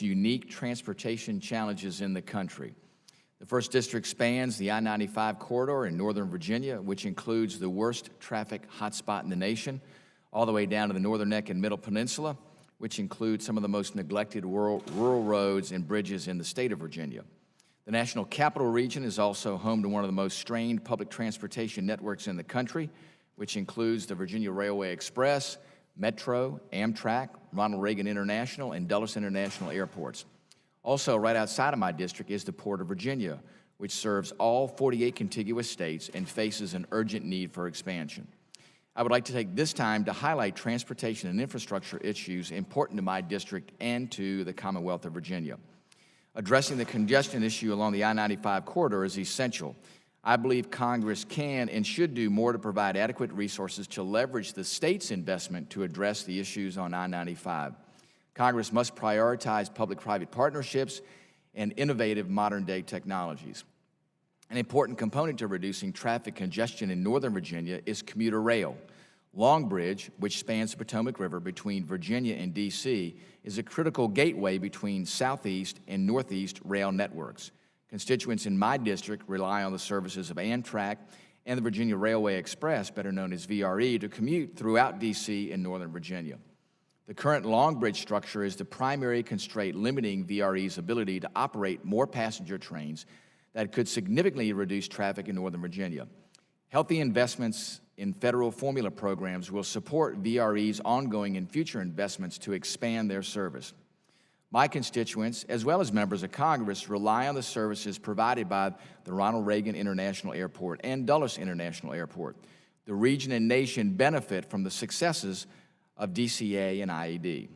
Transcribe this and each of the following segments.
unique transportation challenges in the country. The 1st District spans the I-95 corridor in Northern Virginia, which includes the worst traffic hotspot in the nation, all the way down to the Northern Neck and Middle Peninsula, which includes some of the most neglected rural roads and bridges in the state of Virginia. The National Capital Region is also home to one of the most strained public transportation networks in the country, which includes the Virginia Railway Express, Metro, Amtrak, Ronald Reagan International, and Dulles International airports. Also, right outside of my district is the Port of Virginia, which serves all 48 contiguous states and faces an urgent need for expansion. I would like to take this time to highlight transportation and infrastructure issues important to my district and to the Commonwealth of Virginia. Addressing the congestion issue along the I-95 corridor is essential. I believe Congress can and should do more to provide adequate resources to leverage the state's investment to address the issues on I-95. Congress must prioritize public-private partnerships and innovative modern-day technologies. An important component to reducing traffic congestion in Northern Virginia is commuter rail. Long Bridge, which spans the Potomac River between Virginia and D.C., is a critical gateway between Southeast and Northeast rail networks. Constituents in my district rely on the services of Amtrak and the Virginia Railway Express, better known as VRE, to commute throughout D.C. and Northern Virginia. The current Long Bridge structure is the primary constraint limiting VRE's ability to operate more passenger trains that could significantly reduce traffic in Northern Virginia. Healthy investments in federal formula programs will support VRE's ongoing and future investments to expand their service. My constituents, as well as members of Congress, rely on the services provided by the Ronald Reagan International Airport and Dulles International Airport. The region and nation benefit from the successes of DCA and IED.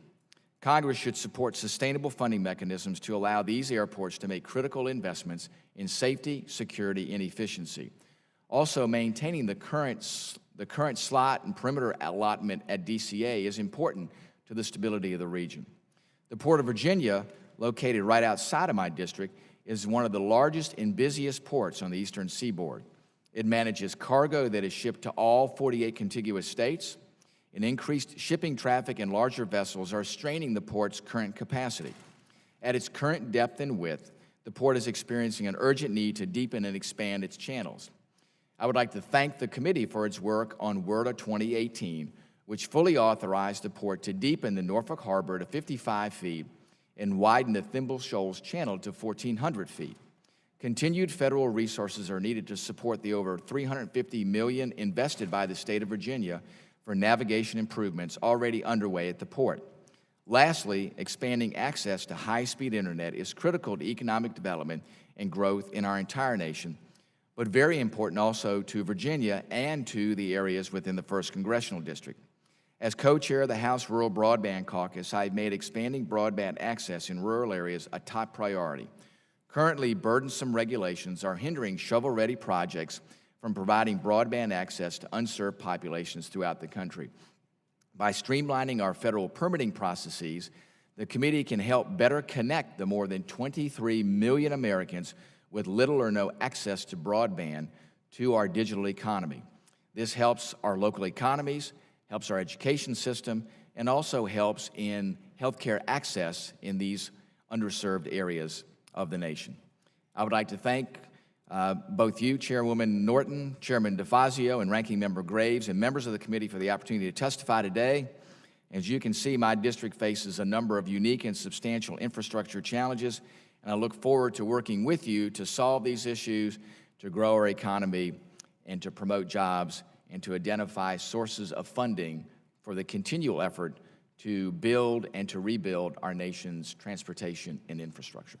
Congress should support sustainable funding mechanisms to allow these airports to make critical investments in safety, security, and efficiency. Also, maintaining the current slot and perimeter allotment at DCA is important to the stability of the region. The Port of Virginia, located right outside of my district, is one of the largest and busiest ports on the eastern seaboard. It manages cargo that is shipped to all 48 contiguous states, and increased shipping traffic and larger vessels are straining the port's current capacity. At its current depth and width, the port is experiencing an urgent need to deepen and expand its channels. I would like to thank the committee for its work on WRDA 2018, which fully authorized the port to deepen the Norfolk Harbor to 55 feet and widen the Thimble Shoals Channel to 1,400 feet. Continued federal resources are needed to support the over $350 million invested by the state of Virginia for navigation improvements already underway at the port. Lastly, expanding access to high-speed internet is critical to economic development and growth in our entire nation, but very important also to Virginia and to the areas within the 1st Congressional District. As co-chair of the House Rural Broadband Caucus, I've made expanding broadband access in rural areas a top priority. Currently, burdensome regulations are hindering shovel-ready projects from providing broadband access to unserved populations throughout the country. By streamlining our federal permitting processes, the committee can help better connect the more than 23 million Americans with little or no access to broadband to our digital economy. This helps our local economies, helps our education system, and also helps in healthcare access in these underserved areas of the nation. I would like to thank both you, Chairwoman Norton, Chairman DeFazio, and Ranking Member Graves, and members of the committee for the opportunity to testify today. As you can see, my district faces a number of unique and substantial infrastructure challenges, and I look forward to working with you to solve these issues, to grow our economy, and to promote jobs, and to identify sources of funding for the continual effort to build and to rebuild our nation's transportation and infrastructure.